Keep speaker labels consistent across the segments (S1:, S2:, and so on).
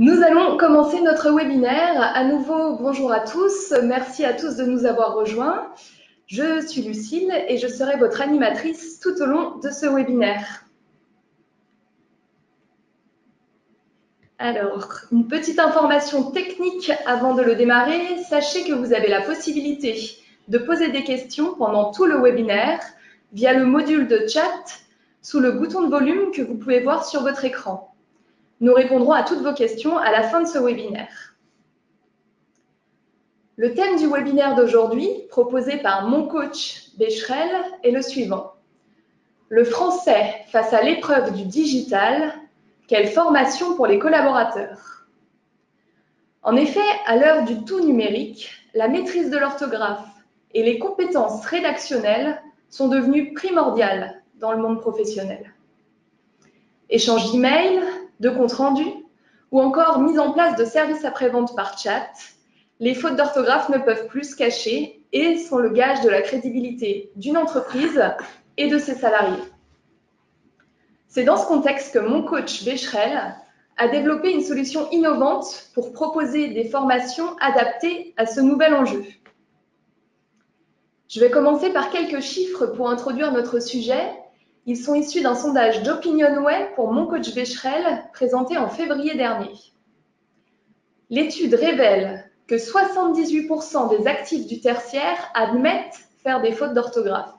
S1: Nous allons commencer notre webinaire. À nouveau, bonjour à tous. Merci à tous de nous avoir rejoints. Je suis Lucille et je serai votre animatrice tout au long de ce webinaire. Alors, une petite information technique avant de le démarrer. Sachez que vous avez la possibilité de poser des questions pendant tout le webinaire via le module de chat sous le bouton de volume que vous pouvez voir sur votre écran. Nous répondrons à toutes vos questions à la fin de ce webinaire. Le thème du webinaire d'aujourd'hui, proposé par mon coach Becherel, est le suivant. Le français face à l'épreuve du digital, quelle formation pour les collaborateurs? En effet, à l'heure du tout numérique, la maîtrise de l'orthographe et les compétences rédactionnelles sont devenues primordiales dans le monde professionnel. Échange d'emails, de comptes rendus ou encore mise en place de services après-vente par chat, les fautes d'orthographe ne peuvent plus se cacher et sont le gage de la crédibilité d'une entreprise et de ses salariés. C'est dans ce contexte que mon coach Becherel a développé une solution innovante pour proposer des formations adaptées à ce nouvel enjeu. Je vais commencer par quelques chiffres pour introduire notre sujet. Ils sont issus d'un sondage d'OpinionWay pour mon coach Becherel présenté en février dernier. L'étude révèle que 78% des actifs du tertiaire admettent faire des fautes d'orthographe.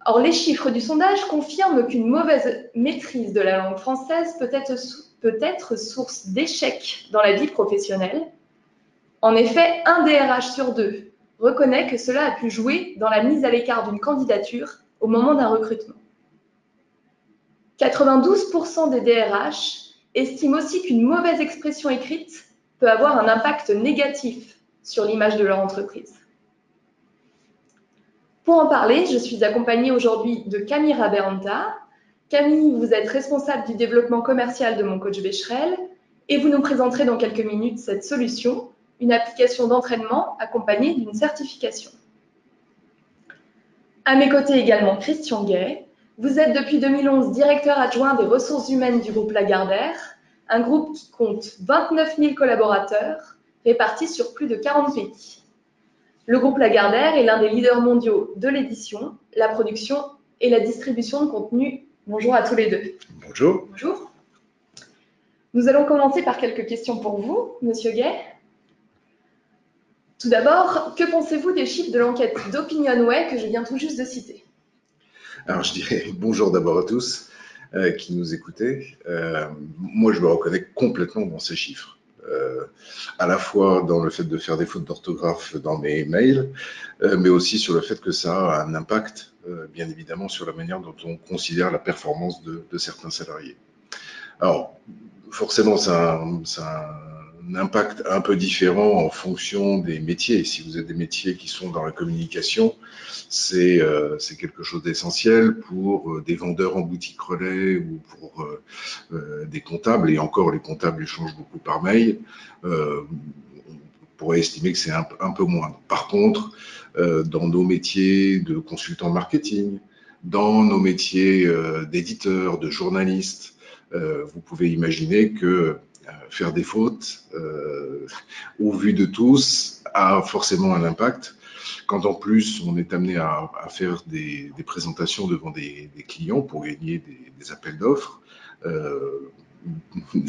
S1: Or, les chiffres du sondage confirment qu'une mauvaise maîtrise de la langue française peut être source d'échec dans la vie professionnelle. En effet, un DRH sur deux reconnaît que cela a pu jouer dans la mise à l'écart d'une candidature au moment d'un recrutement. 92% des DRH estiment aussi qu'une mauvaise expression écrite peut avoir un impact négatif sur l'image de leur entreprise. Pour en parler, je suis accompagnée aujourd'hui de Camille Raberanta. Camille, vous êtes responsable du développement commercial de mon coach Becherel et vous nous présenterez dans quelques minutes cette solution, une application d'entraînement accompagnée d'une certification. À mes côtés également Christian Gay. Vous êtes depuis 2011 directeur adjoint des ressources humaines du groupe Lagardère, un groupe qui compte 29 000 collaborateurs répartis sur plus de 40 pays. Le groupe Lagardère est l'un des leaders mondiaux de l'édition, la production et la distribution de contenu. Bonjour à tous les deux.
S2: Bonjour.
S1: Bonjour. Nous allons commencer par quelques questions pour vous, Monsieur Gay. Tout d'abord, que pensez-vous des chiffres de l'enquête d'OpinionWay que je viens tout juste de citer?
S2: Alors, je dirais bonjour d'abord à tous qui nous écoutez. Moi, je me reconnais complètement dans ces chiffres. À la fois dans le fait de faire des fautes d'orthographe dans mes mails, mais aussi sur le fait que ça a un impact, bien évidemment, sur la manière dont on considère la performance de certains salariés. Alors, forcément, ça a un impact un peu différent en fonction des métiers. Si vous avez des métiers qui sont dans la communication, c'est quelque chose d'essentiel pour des vendeurs en boutique relais ou pour des comptables, et encore les comptables échangent beaucoup par mail. On pourrait estimer que c'est un peu moins. Par contre, dans nos métiers de consultant marketing, dans nos métiers d'éditeurs, de journalistes, vous pouvez imaginer que faire des fautes, au vu de tous, a forcément un impact. Quand en plus on est amené à faire des présentations devant des clients pour gagner des appels d'offres,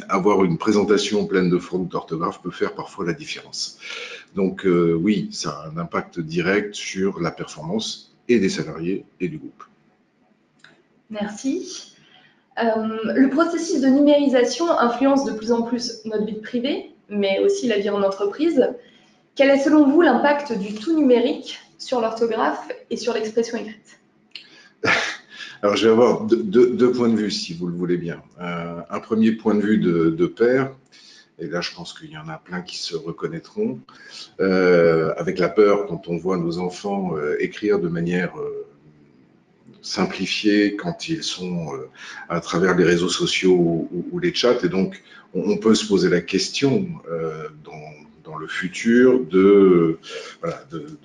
S2: avoir une présentation pleine de fautes d'orthographe peut faire parfois la différence. Donc oui, ça a un impact direct sur la performance et des salariés et du groupe.
S1: Merci. Le processus de numérisation influence de plus en plus notre vie privée, mais aussi la vie en entreprise. Quel est selon vous l'impact du tout numérique sur l'orthographe et sur l'expression écrite?
S2: Alors je vais avoir deux points de vue, si vous le voulez bien. Un premier point de vue de père, et là je pense qu'il y en a plein qui se reconnaîtront, avec la peur quand on voit nos enfants écrire de manière simplifiés quand ils sont à travers les réseaux sociaux ou les chats. Et donc, on peut se poser la question dans le futur de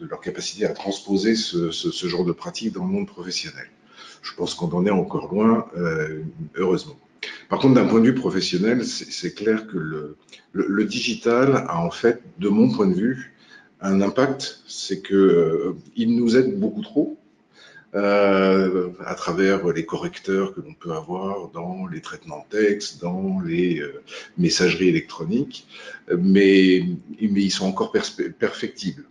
S2: leur capacité à transposer ce genre de pratique dans le monde professionnel. Je pense qu'on en est encore loin, heureusement. Par contre, d'un point de vue professionnel, c'est clair que le digital a en fait, de mon point de vue, un impact, c'est que il nous aide beaucoup trop à travers les correcteurs que l'on peut avoir dans les traitements de texte, dans les messageries électroniques, mais ils sont encore perfectibles.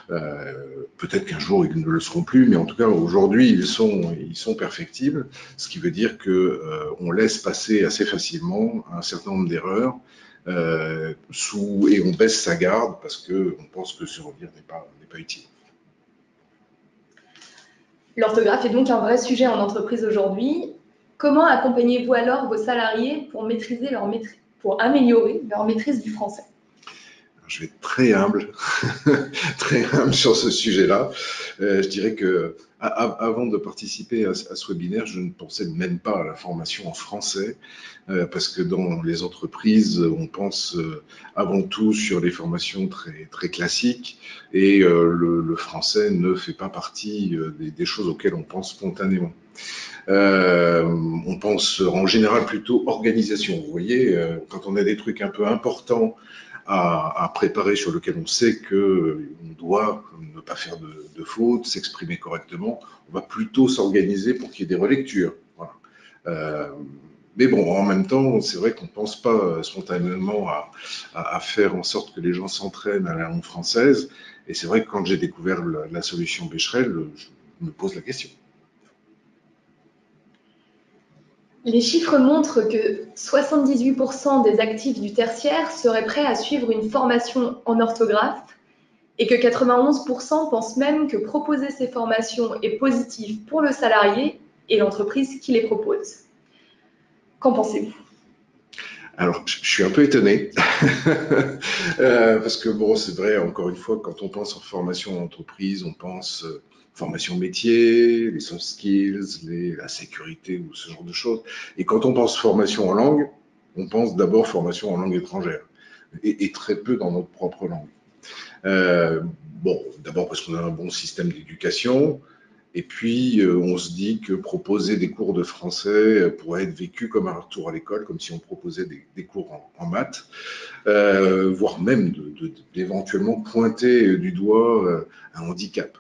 S2: Peut-être qu'un jour ils ne le seront plus, mais en tout cas aujourd'hui ils sont perfectibles, ce qui veut dire que on laisse passer assez facilement un certain nombre d'erreurs et on baisse sa garde parce que on pense que se redire n'est pas utile.
S1: L'orthographe est donc un vrai sujet en entreprise aujourd'hui. Comment accompagnez-vous alors vos salariés pour améliorer leur maîtrise du français?
S2: Je vais être très humble, très humble sur ce sujet-là. Je dirais que avant de participer à ce webinaire, je ne pensais même pas à la formation en français, parce que dans les entreprises, on pense avant tout sur les formations très, très classiques, et le français ne fait pas partie des choses auxquelles on pense spontanément. On pense en général plutôt organisation. Vous voyez, quand on a des trucs un peu importants à préparer, sur lequel on sait qu'on doit ne pas faire de fautes, s'exprimer correctement, on va plutôt s'organiser pour qu'il y ait des relectures. Voilà. Mais bon, en même temps, c'est vrai qu'on ne pense pas spontanément à faire en sorte que les gens s'entraînent à la langue française. Et c'est vrai que quand j'ai découvert la solution Becherel, je me pose la question.
S1: Les chiffres montrent que 78% des actifs du tertiaire seraient prêts à suivre une formation en orthographe et que 91% pensent même que proposer ces formations est positif pour le salarié et l'entreprise qui les propose. Qu'en pensez-vous?
S2: Alors, je suis un peu étonné, parce que bon, c'est vrai, encore une fois, quand on pense en formation en entreprise, on pense formation métier, les soft skills, la sécurité ou ce genre de choses. Et quand on pense formation en langue, on pense d'abord formation en langue étrangère, et très peu dans notre propre langue. Bon, d'abord parce qu'on a un bon système d'éducation, et puis, on se dit que proposer des cours de français pourrait être vécu comme un retour à l'école, comme si on proposait des cours en maths, voire même d'éventuellement pointer du doigt un handicap.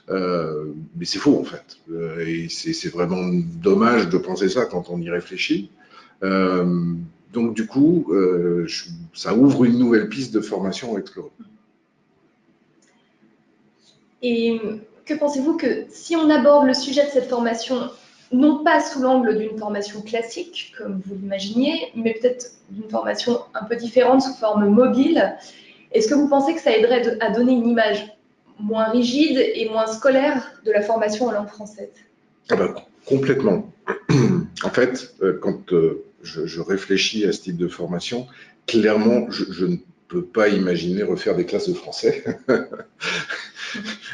S2: Mais c'est faux, en fait. Et c'est vraiment dommage de penser ça quand on y réfléchit. Donc, du coup, ça ouvre une nouvelle piste de formation à explorer.
S1: Et que pensez-vous que si on aborde le sujet de cette formation, non pas sous l'angle d'une formation classique, comme vous l'imaginiez, mais peut-être d'une formation un peu différente sous forme mobile, est-ce que vous pensez que ça aiderait à donner une image moins rigide et moins scolaire de la formation en langue française?
S2: Ah ben, complètement. En fait, quand je réfléchis à ce type de formation, clairement, je ne peux pas imaginer refaire des classes de français.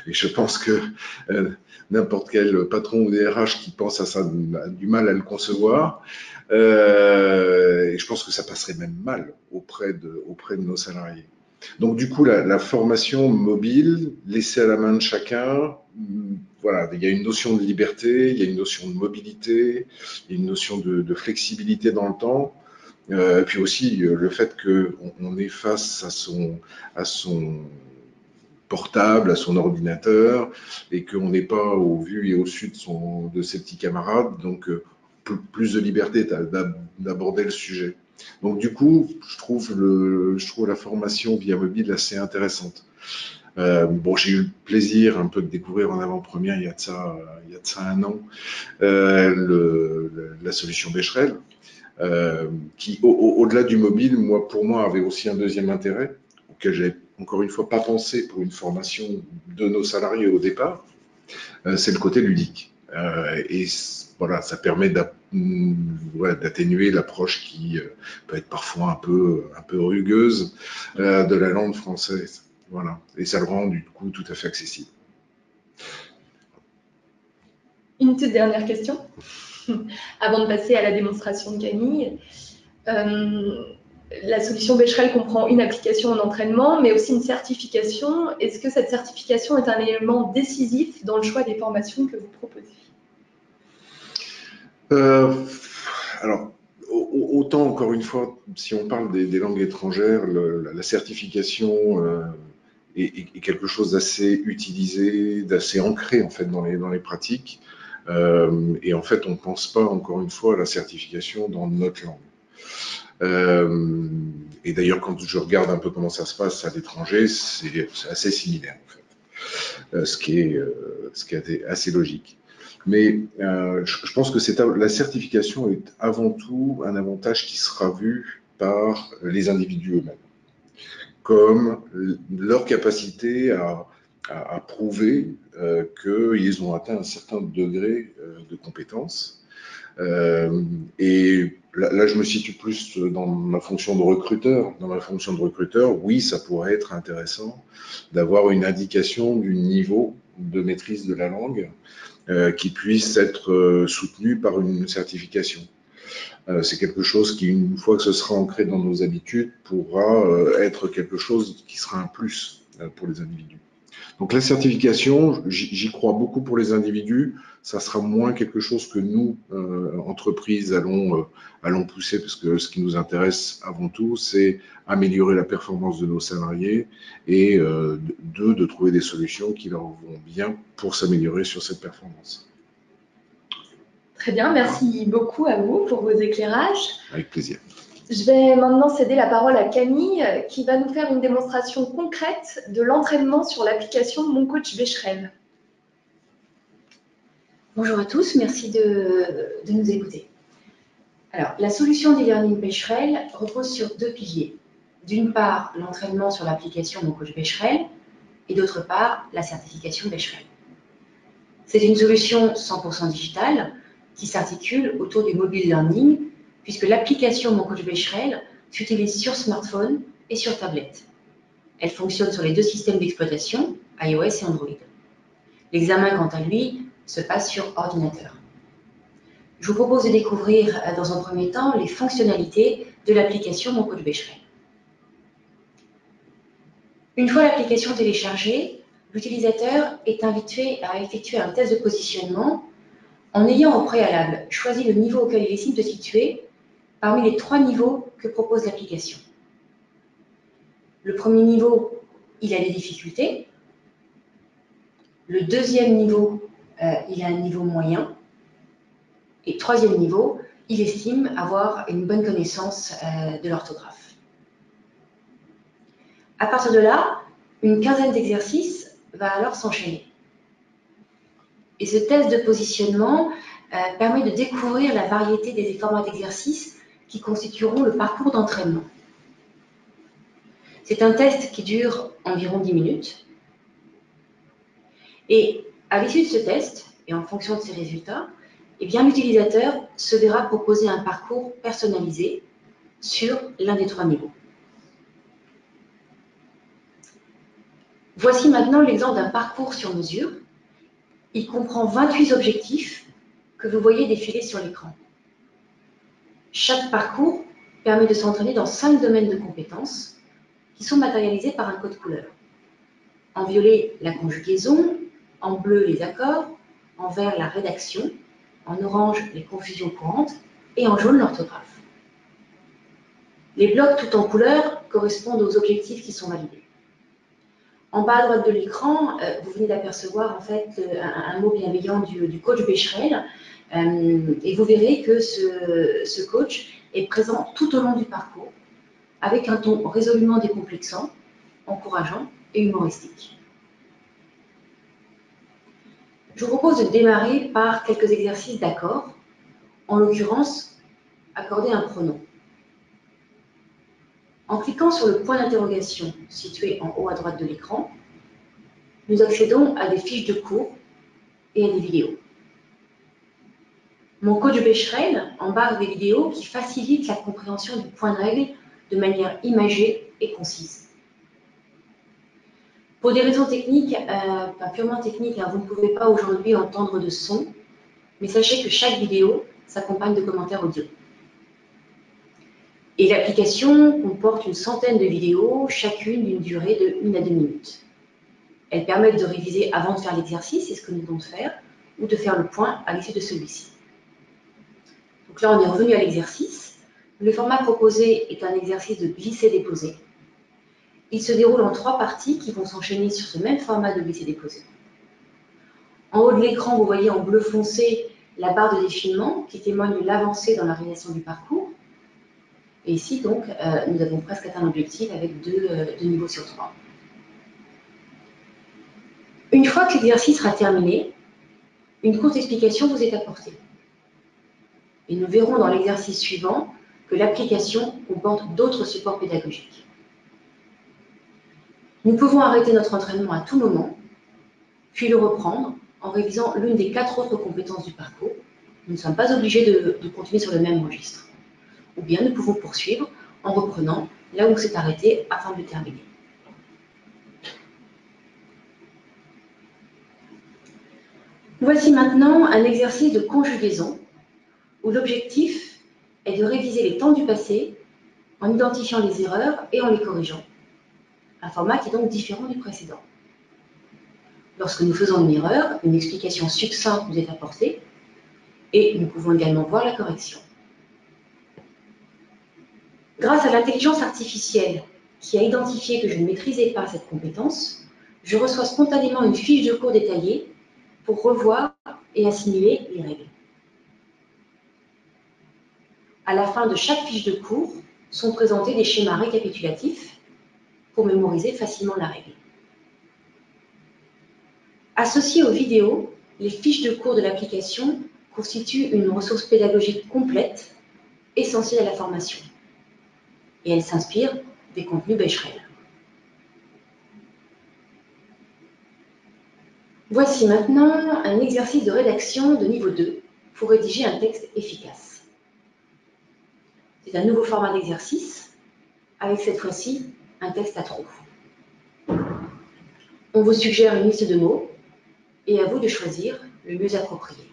S2: Et je pense que n'importe quel patron ou DRH qui pense à ça a du mal à le concevoir. Et je pense que ça passerait même mal auprès de nos salariés. Donc du coup, la formation mobile, laissée à la main de chacun, voilà, il y a une notion de liberté, il y a une notion de mobilité, il y a une notion de flexibilité dans le temps. Puis aussi le fait qu'on est face à son portable, à son ordinateur, et qu'on n'est pas au vu et au su de ses petits camarades, donc plus de liberté d'aborder le sujet. Donc du coup, je trouve la formation via mobile assez intéressante. Bon, j'ai eu le plaisir un peu de découvrir en avant-première il y a de ça un an la solution Becherel, qui au-delà du mobile, pour moi avait aussi un deuxième intérêt auquel j'avais encore une fois pas pensé pour une formation de nos salariés au départ, c'est le côté ludique. Et voilà, ça permet d'atténuer l'approche qui peut être parfois un peu rugueuse de la langue française. Voilà. Et ça le rend du coup tout à fait accessible.
S1: Une toute dernière question, avant de passer à la démonstration de Camille. La solution Becherel comprend une application en entraînement, mais aussi une certification. Est-ce que cette certification est un élément décisif dans le choix des formations que vous proposez?
S2: Alors, autant, encore une fois, si on parle des langues étrangères, la certification est quelque chose d'assez utilisé, d'assez ancré en fait dans les pratiques. Et en fait, on ne pense pas, encore une fois, à la certification dans notre langue. Et d'ailleurs, quand je regarde un peu comment ça se passe à l'étranger, c'est assez similaire, en fait. Ce qui est assez logique. Mais je pense que la certification est avant tout un avantage qui sera vu par les individus eux-mêmes, comme leur capacité à prouver qu'ils ont atteint un certain degré de compétence. Et là, je me situe plus dans ma fonction de recruteur. Dans ma fonction de recruteur, oui, ça pourrait être intéressant d'avoir une indication du niveau de maîtrise de la langue qui puisse être soutenu par une certification. C'est quelque chose qui, une fois que ce sera ancré dans nos habitudes, pourra être quelque chose qui sera un plus pour les individus. Donc la certification, j'y crois beaucoup pour les individus. Ça sera moins quelque chose que nous, entreprises, allons pousser, parce que ce qui nous intéresse avant tout, c'est améliorer la performance de nos salariés et de trouver des solutions qui leur vont bien pour s'améliorer sur cette performance.
S1: Très bien, merci beaucoup à vous pour vos éclairages.
S2: Avec plaisir.
S1: Je vais maintenant céder la parole à Camille qui va nous faire une démonstration concrète de l'entraînement sur l'application Mon Coach Becherel.
S3: Bonjour à tous, merci de nous écouter. Alors, la solution d'e-learning Becherel repose sur deux piliers. D'une part, l'entraînement sur l'application Mon Coach Becherel et d'autre part, la certification Becherel. C'est une solution 100% digitale qui s'articule autour du mobile learning puisque l'application Mon Coach Becherel s'utilise sur smartphone et sur tablette. Elle fonctionne sur les deux systèmes d'exploitation, iOS et Android. L'examen, quant à lui, se passe sur ordinateur. Je vous propose de découvrir dans un premier temps les fonctionnalités de l'application Mon Coach Becherel. Une fois l'application téléchargée, l'utilisateur est invité à effectuer un test de positionnement en ayant au préalable choisi le niveau auquel il estime de se situer parmi les 3 niveaux que propose l'application. Le premier niveau, il a des difficultés. Le deuxième niveau, il a un niveau moyen. Et troisième niveau, il estime avoir une bonne connaissance de l'orthographe. À partir de là, une quinzaine d'exercices va alors s'enchaîner. Et ce test de positionnement permet de découvrir la variété des formats d'exercices qui constitueront le parcours d'entraînement. C'est un test qui dure environ 10 minutes. Et à l'issue de ce test, et en fonction de ses résultats, eh bien, l'utilisateur se verra proposer un parcours personnalisé sur l'un des 3 niveaux. Voici maintenant l'exemple d'un parcours sur mesure. Il comprend 28 objectifs que vous voyez défiler sur l'écran. Chaque parcours permet de s'entraîner dans 5 domaines de compétences qui sont matérialisés par un code couleur. En violet, la conjugaison, en bleu, les accords, en vert, la rédaction, en orange, les confusions courantes et en jaune, l'orthographe. Les blocs tout en couleur correspondent aux objectifs qui sont validés. En bas à droite de l'écran, vous venez d'apercevoir en fait un mot bienveillant du coach Becherel et vous verrez que ce coach est présent tout au long du parcours avec un ton résolument décomplexant, encourageant et humoristique. Je vous propose de démarrer par quelques exercices d'accords, en l'occurrence, accorder un pronom. En cliquant sur le point d'interrogation situé en haut à droite de l'écran, nous accédons à des fiches de cours et à des vidéos. Mon coach Becherel embarque des vidéos qui facilitent la compréhension du point de règle de manière imagée et concise. Pour des raisons techniques, pas purement techniques, vous ne pouvez pas aujourd'hui entendre de son, mais sachez que chaque vidéo s'accompagne de commentaires audio. Et l'application comporte une centaine de vidéos, chacune d'une durée de 1 à 2 minutes. Elles permettent de réviser avant de faire l'exercice, c'est ce que nous venons de faire, ou de faire le point à l'issue de celui-ci. Donc là, on est revenu à l'exercice. Le format proposé est un exercice de glisser-déposer. Il se déroule en 3 parties qui vont s'enchaîner sur ce même format de glisser-déposer. En haut de l'écran, vous voyez en bleu foncé la barre de défilement qui témoigne de l'avancée dans la réalisation du parcours. Et ici, donc, nous avons presque atteint l'objectif avec 2 niveaux sur 3. Une fois que l'exercice sera terminé, une courte explication vous est apportée. Et nous verrons dans l'exercice suivant que l'application comporte d'autres supports pédagogiques. Nous pouvons arrêter notre entraînement à tout moment, puis le reprendre en révisant l'une des 4 autres compétences du parcours. Nous ne sommes pas obligés de continuer sur le même registre. Ou bien nous pouvons poursuivre en reprenant là où on s'est arrêté afin de terminer. Voici maintenant un exercice de conjugaison où l'objectif est de réviser les temps du passé en identifiant les erreurs et en les corrigeant. Un format qui est donc différent du précédent. Lorsque nous faisons une erreur, une explication succincte nous est apportée et nous pouvons également voir la correction. Grâce à l'intelligence artificielle qui a identifié que je ne maîtrisais pas cette compétence, je reçois spontanément une fiche de cours détaillée pour revoir et assimiler les règles. À la fin de chaque fiche de cours sont présentés des schémas récapitulatifs pour mémoriser facilement la règle. Associées aux vidéos, les fiches de cours de l'application constituent une ressource pédagogique complète, essentielle à la formation. Et elle s'inspire des contenus Becherel. Voici maintenant un exercice de rédaction de niveau 2 pour rédiger un texte efficace. C'est un nouveau format d'exercice, avec cette fois-ci un texte à trous. On vous suggère une liste de mots et à vous de choisir le mieux approprié.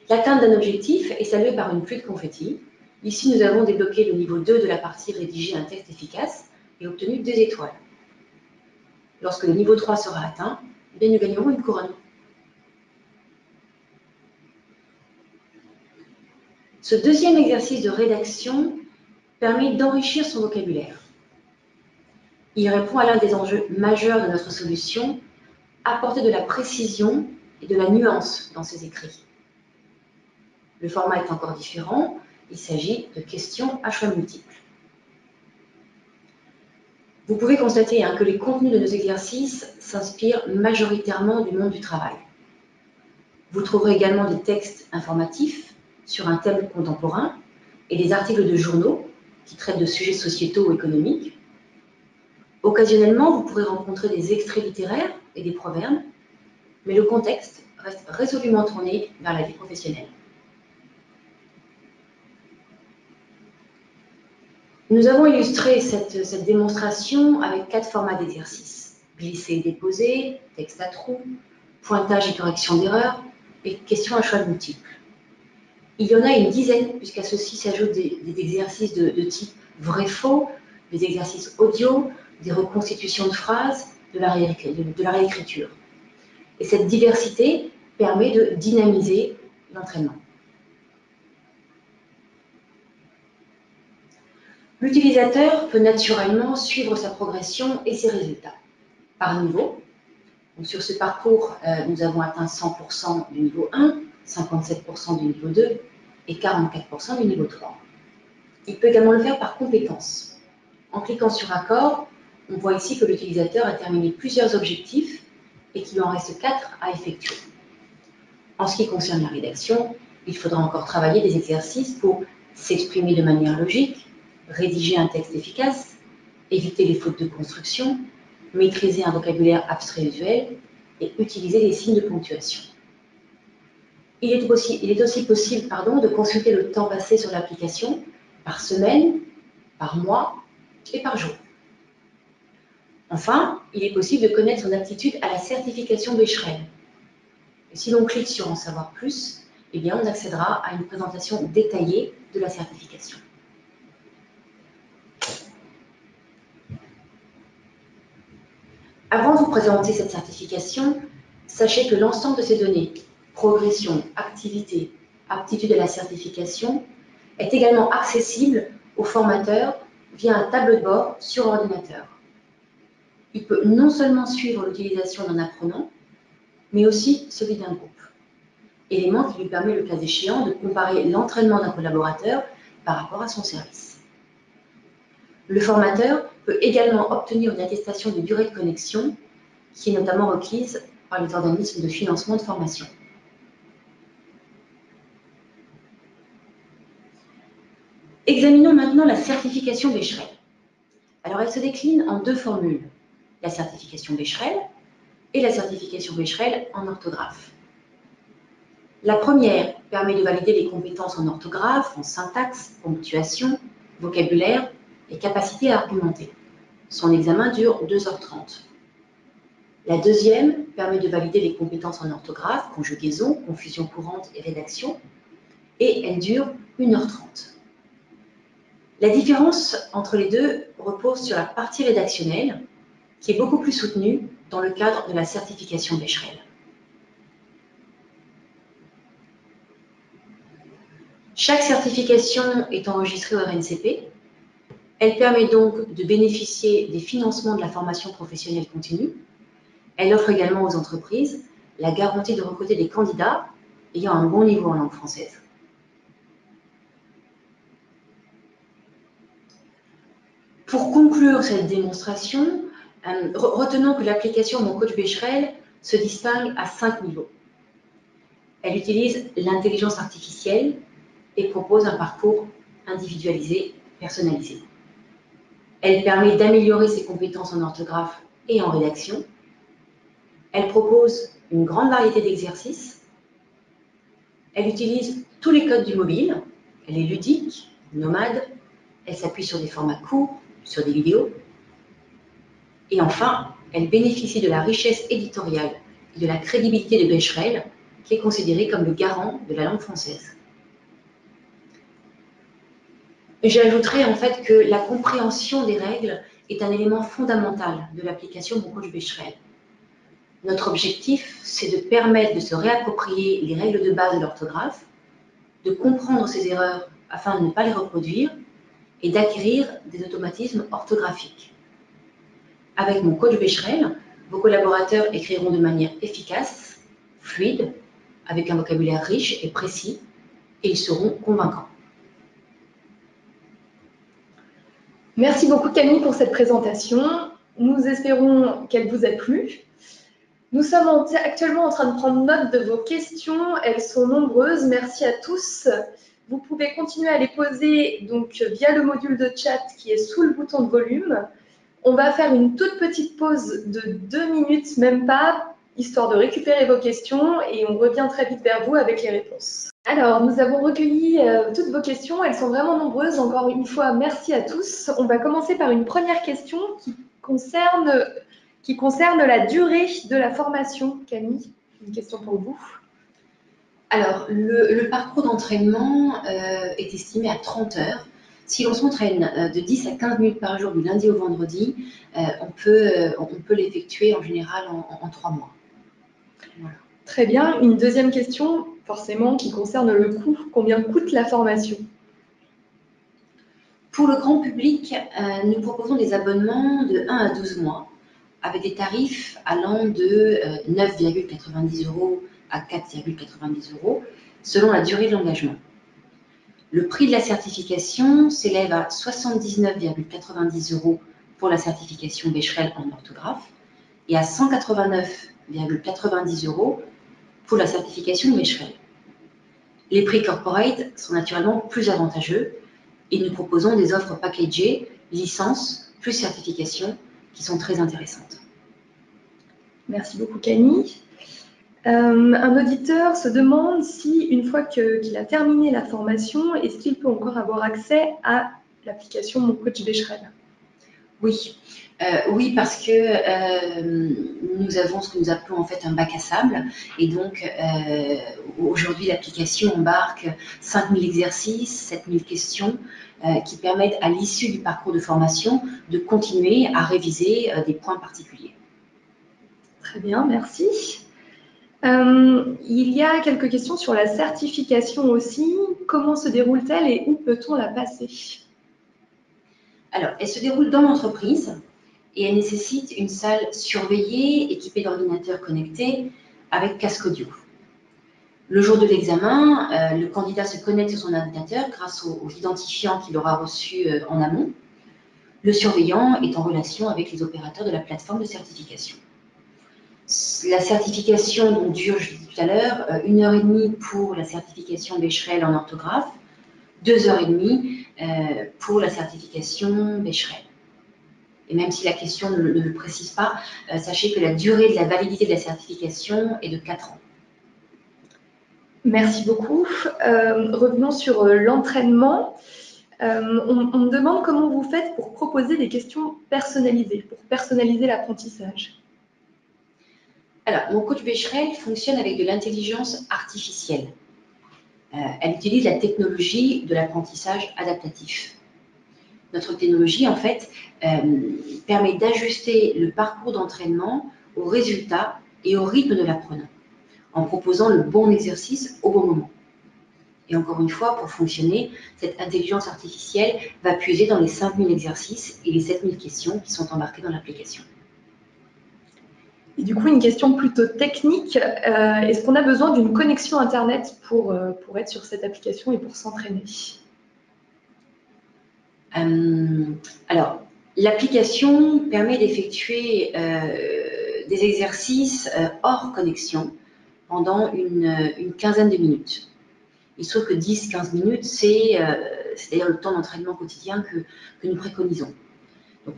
S3: L'atteinte d'un objectif est saluée par une pluie de confettis. Ici, nous avons débloqué le niveau 2 de la partie rédiger un texte efficace et obtenu 2 étoiles. Lorsque le niveau 3 sera atteint, bien, nous gagnerons une couronne. Ce deuxième exercice de rédaction permet d'enrichir son vocabulaire. Il répond à l'un des enjeux majeurs de notre solution, apporter de la précision et de la nuance dans ses écrits. Le format est encore différent, il s'agit de questions à choix multiples. Vous pouvez constater que les contenus de nos exercices s'inspirent majoritairement du monde du travail. Vous trouverez également des textes informatifs sur un thème contemporain et des articles de journaux qui traitent de sujets sociétaux ou économiques. Occasionnellement, vous pourrez rencontrer des extraits littéraires et des proverbes, mais le contexte reste résolument tourné vers la vie professionnelle. Nous avons illustré cette démonstration avec 4 formats d'exercices. Glisser et déposer, texte à trous, pointage et correction d'erreurs, et questions à choix multiples. Il y en a une dizaine, puisqu'à ceci s'ajoutent des exercices de type vrai-faux, des exercices audio, des reconstitutions de phrases, de la réécriture. Et cette diversité permet de dynamiser l'entraînement. L'utilisateur peut naturellement suivre sa progression et ses résultats par niveau. Donc, sur ce parcours, nous avons atteint 100% du niveau 1, 57% du niveau 2 et 44% du niveau 3. Il peut également le faire par compétence. En cliquant sur Accord, on voit ici que l'utilisateur a terminé plusieurs objectifs et qu'il en reste 4 à effectuer. En ce qui concerne la rédaction, il faudra encore travailler des exercices pour s'exprimer de manière logique, rédiger un texte efficace, éviter les fautes de construction, maîtriser un vocabulaire abstrait usuel et utiliser les signes de ponctuation. Il est aussi possible de consulter le temps passé sur l'application par semaine, par mois et par jour. Enfin, il est possible de connaître son aptitude à la certification Becherel. Et si l'on clique sur en savoir plus, eh bien, on accédera à une présentation détaillée de la certification. Avant de vous présenter cette certification, sachez que l'ensemble de ces données, progression, activité, aptitude à la certification, est également accessible au formateur via un tableau de bord sur ordinateur. Il peut non seulement suivre l'utilisation d'un apprenant, mais aussi celui d'un groupe. Élément qui lui permet, le cas échéant, de comparer l'entraînement d'un collaborateur par rapport à son service. Le formateur peut également obtenir une attestation de durée de connexion qui est notamment requise par les organismes de financement de formation. Examinons maintenant la certification Becherel. Alors, elle se décline en deux formules, la certification Becherel et la certification Becherel en orthographe. La première permet de valider les compétences en orthographe, en syntaxe, ponctuation, vocabulaire et capacité à argumenter. Son examen dure 2h30. La deuxième permet de valider les compétences en orthographe, conjugaison, confusion courante et rédaction, et elle dure 1h30. La différence entre les deux repose sur la partie rédactionnelle, qui est beaucoup plus soutenue dans le cadre de la certification Becherel. Chaque certification est enregistrée au RNCP. Elle permet donc de bénéficier des financements de la formation professionnelle continue. Elle offre également aux entreprises la garantie de recruter des candidats ayant un bon niveau en langue française. Pour conclure cette démonstration, retenons que l'application Mon Coach Becherel se distingue à 5 niveaux. Elle utilise l'intelligence artificielle et propose un parcours individualisé, personnalisé. Elle permet d'améliorer ses compétences en orthographe et en rédaction. Elle propose une grande variété d'exercices. Elle utilise tous les codes du mobile. Elle est ludique, nomade. Elle s'appuie sur des formats courts, sur des vidéos. Et enfin, elle bénéficie de la richesse éditoriale et de la crédibilité de Becherel, qui est considéré comme le garant de la langue française. J'ajouterai en fait que la compréhension des règles est un élément fondamental de l'application Mon Coach Becherel. Notre objectif, c'est de permettre de se réapproprier les règles de base de l'orthographe, de comprendre ses erreurs afin de ne pas les reproduire et d'acquérir des automatismes orthographiques. Avec Mon Coach Becherel, vos collaborateurs écriront de manière efficace, fluide, avec un vocabulaire riche et précis, et ils seront convaincants.
S1: Merci beaucoup Camille pour cette présentation. Nous espérons qu'elle vous a plu. Nous sommes actuellement en train de prendre note de vos questions. Elles sont nombreuses. Merci à tous. Vous pouvez continuer à les poser donc via le module de chat qui est sous le bouton de volume. On va faire une toute petite pause de 2 minutes, même pas, histoire de récupérer vos questions et on revient très vite vers vous avec les réponses. Alors, nous avons recueilli toutes vos questions, elles sont vraiment nombreuses. Encore une fois, merci à tous. On va commencer par une première question qui concerne la durée de la formation. Camille, une question pour vous.
S3: Alors, le parcours d'entraînement est estimé à 30 heures. Si l'on s'entraîne de 10 à 15 minutes par jour du lundi au vendredi, on peut l'effectuer en général en 3 mois. Voilà.
S1: Très bien. Une deuxième question, forcément, qui concerne le coût. Combien coûte la formation?
S3: Pour le grand public, nous proposons des abonnements de 1 à 12 mois avec des tarifs allant de 9,90 € à 4,90 € selon la durée de l'engagement. Le prix de la certification s'élève à 79,90 € pour la certification Becherel en orthographe et à 189,90 € pour la certification Becherel. Les prix corporate sont naturellement plus avantageux et nous proposons des offres packagées, licence plus certification, qui sont très intéressantes.
S1: Merci beaucoup Camille. Un auditeur se demande si, une fois qu'il a terminé la formation, est-ce qu'il peut encore avoir accès à l'application Mon Coach Becherel?
S3: Oui. Oui, parce que nous avons ce que nous appelons en fait un bac à sable. Et donc, aujourd'hui, l'application embarque 5000 exercices, 7000 questions qui permettent à l'issue du parcours de formation de continuer à réviser des points particuliers.
S1: Très bien, merci. Il y a quelques questions sur la certification aussi. Comment se déroule-t-elle et où peut-on la passer?
S3: Alors, elle se déroule dans l'entreprise et elle nécessite une salle surveillée, équipée d'ordinateurs connectés, avec casque audio. Le jour de l'examen, le candidat se connecte sur son ordinateur grâce aux identifiants qu'il aura reçus en amont. Le surveillant est en relation avec les opérateurs de la plateforme de certification. La certification donc, dure, je l'ai dit tout à l'heure, 1h30 pour la certification Becherel en orthographe, 2h30 pour la certification Becherel. Et même si la question ne le précise pas, sachez que la durée de la validité de la certification est de 4 ans.
S1: Merci beaucoup. Revenons sur l'entraînement. On me demande comment vous faites pour proposer des questions personnalisées, pour personnaliser l'apprentissage.
S3: Alors, mon coach Becherel fonctionne avec de l'intelligence artificielle. Elle utilise la technologie de l'apprentissage adaptatif. Notre technologie, en fait, permet d'ajuster le parcours d'entraînement aux résultats et au rythme de l'apprenant, en proposant le bon exercice au bon moment. Et encore une fois, pour fonctionner, cette intelligence artificielle va puiser dans les 5000 exercices et les 7000 questions qui sont embarquées dans l'application.
S1: Et du coup, une question plutôt technique, est-ce qu'on a besoin d'une connexion Internet pour être sur cette application et pour s'entraîner?
S3: Alors, l'application permet d'effectuer des exercices hors connexion pendant une quinzaine de minutes. Il se trouve que 10-15 minutes, c'est d'ailleurs le temps d'entraînement quotidien que nous préconisons. Donc,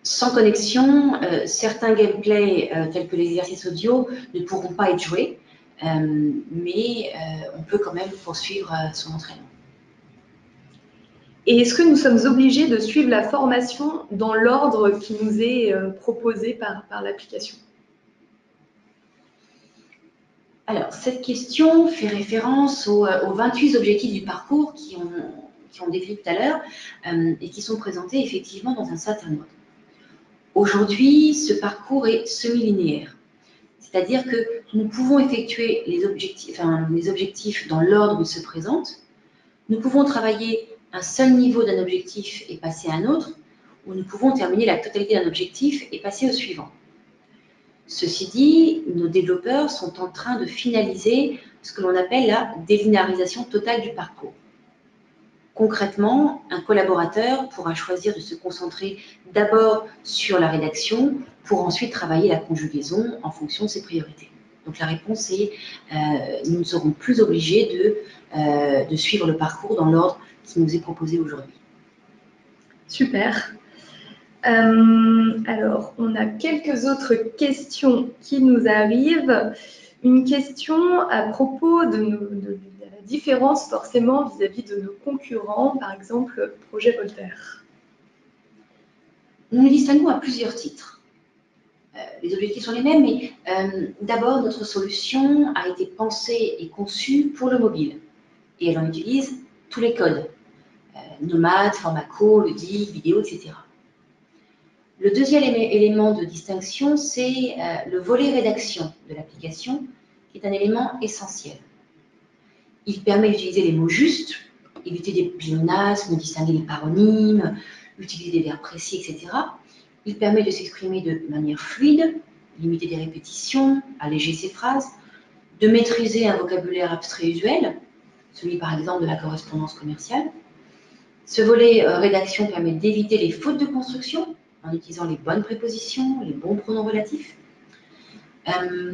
S3: sans connexion, certains gameplays tels que l'exercice audio ne pourront pas être joués, mais on peut quand même poursuivre son entraînement.
S1: Et est-ce que nous sommes obligés de suivre la formation dans l'ordre qui nous est proposé par l'application?
S3: Alors, cette question fait référence aux 28 objectifs du parcours qui ont décrit tout à l'heure et qui sont présentés effectivement dans un certain ordre. Aujourd'hui, ce parcours est semi-linéaire, c'est-à-dire que nous pouvons effectuer les objectifs dans l'ordre où ils se présentent. Nous pouvons travailler un seul niveau d'un objectif et passer à un autre, ou nous pouvons terminer la totalité d'un objectif et passer au suivant. Ceci dit, nos développeurs sont en train de finaliser ce que l'on appelle la délinéarisation totale du parcours. Concrètement, un collaborateur pourra choisir de se concentrer d'abord sur la rédaction pour ensuite travailler la conjugaison en fonction de ses priorités. Donc la réponse est nous ne serons plus obligés de suivre le parcours dans l'ordre qui nous est proposé aujourd'hui.
S1: Super. Alors, on a quelques autres questions qui nous arrivent. Une question à propos de la différence forcément vis-à-vis de nos concurrents, par exemple Projet Voltaire.
S3: Nous nous distinguons à plusieurs titres. Les objectifs sont les mêmes, mais d'abord, notre solution a été pensée et conçue pour le mobile. Et elle en utilise tous les codes. Nomade, format court, ludique, vidéo, etc. Le deuxième élément de distinction, c'est le volet rédaction de l'application, qui est un élément essentiel. Il permet d'utiliser les mots justes, éviter des pléonasmes, distinguer les paronymes, utiliser des verbes précis, etc. Il permet de s'exprimer de manière fluide, limiter des répétitions, alléger ses phrases, de maîtriser un vocabulaire abstrait usuel, celui par exemple de la correspondance commerciale. Ce volet rédaction permet d'éviter les fautes de construction en utilisant les bonnes prépositions, les bons pronoms relatifs.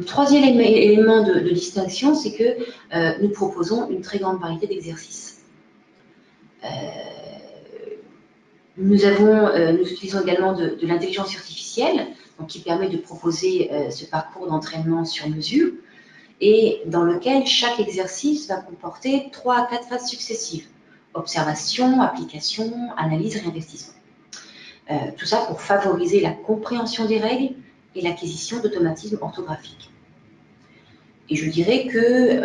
S3: Troisième élément de distinction, c'est que nous proposons une très grande variété d'exercices. Nous utilisons également de l'intelligence artificielle, donc qui permet de proposer ce parcours d'entraînement sur mesure, et dans lequel chaque exercice va comporter 3 à 4 phases successives. Observation, application, analyse, réinvestissement. Tout ça pour favoriser la compréhension des règles et l'acquisition d'automatismes orthographiques. Et je dirais que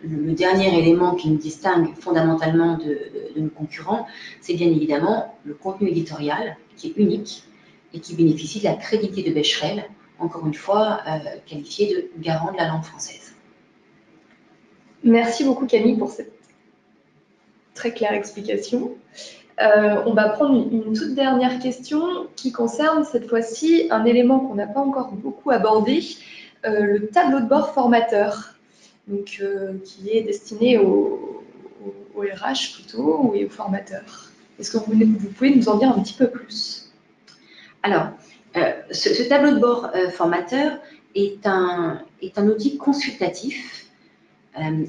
S3: le dernier élément qui nous distingue fondamentalement de nos concurrents, c'est bien évidemment le contenu éditorial qui est unique et qui bénéficie de la crédibilité de Becherel encore une fois, qualifiés de garants de la langue française.
S1: Merci beaucoup Camille pour cette très claire explication. On va prendre une toute dernière question qui concerne cette fois-ci un élément qu'on n'a pas encore beaucoup abordé, le tableau de bord formateur, donc, qui est destiné au RH plutôt et aux formateurs. Est-ce que vous pouvez nous en dire un petit peu plus?
S3: Alors, ce tableau de bord formateur est un outil consultatif,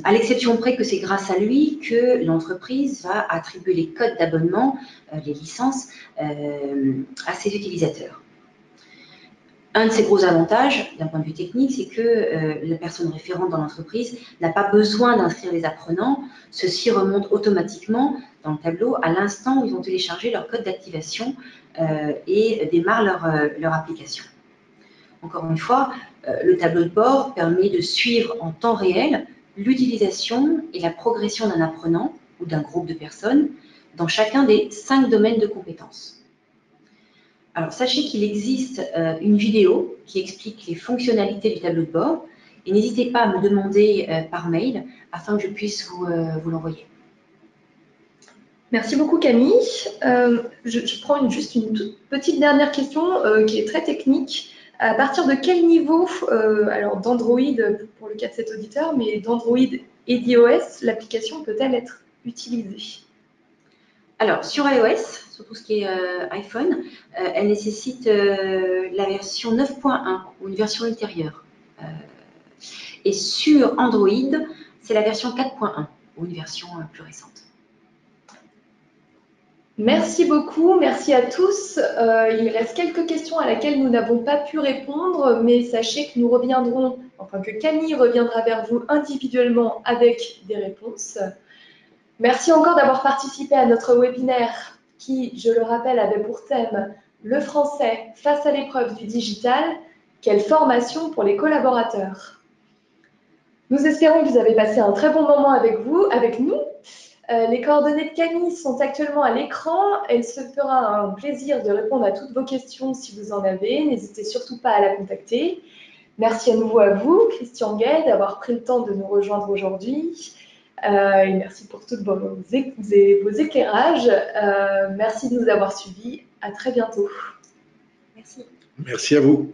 S3: à l'exception près que c'est grâce à lui que l'entreprise va attribuer les codes d'abonnement, les licences, à ses utilisateurs. Un de ses gros avantages, d'un point de vue technique, c'est que la personne référente dans l'entreprise n'a pas besoin d'inscrire les apprenants. Ceux-ci remontent automatiquement dans le tableau à l'instant où ils ont téléchargé leur code d'activation et démarrent leur application. Encore une fois, le tableau de bord permet de suivre en temps réel l'utilisation et la progression d'un apprenant ou d'un groupe de personnes dans chacun des 5 domaines de compétences. Alors, sachez qu'il existe une vidéo qui explique les fonctionnalités du tableau de bord et n'hésitez pas à me demander par mail afin que je puisse vous l'envoyer.
S1: Merci beaucoup Camille. Je prends juste une toute petite dernière question qui est très technique. À partir de quel niveau, alors d'Android pour le cas de cet auditeur, mais d'Android et d'iOS, l'application peut-elle être utilisée?
S3: Alors, sur iOS, sur tout ce qui est iPhone, elle nécessite la version 9.1 ou une version ultérieure. Et sur Android, c'est la version 4.1 ou une version plus récente.
S1: Merci beaucoup, merci à tous. Il reste quelques questions à laquelle nous n'avons pas pu répondre, mais sachez que nous reviendrons, enfin que Camille reviendra vers vous individuellement avec des réponses. Merci encore d'avoir participé à notre webinaire qui, je le rappelle, avait pour thème « Le français face à l'épreuve du digital, quelle formation pour les collaborateurs ?» Nous espérons que vous avez passé un très bon moment avec nous. Les coordonnées de Camille sont actuellement à l'écran. Elle se fera un plaisir de répondre à toutes vos questions si vous en avez. N'hésitez surtout pas à la contacter. Merci à nouveau à vous, Christian Gay, d'avoir pris le temps de nous rejoindre aujourd'hui. Et merci pour tous vos éclairages. Merci de nous avoir suivis. À très bientôt.
S3: Merci.
S2: Merci à vous.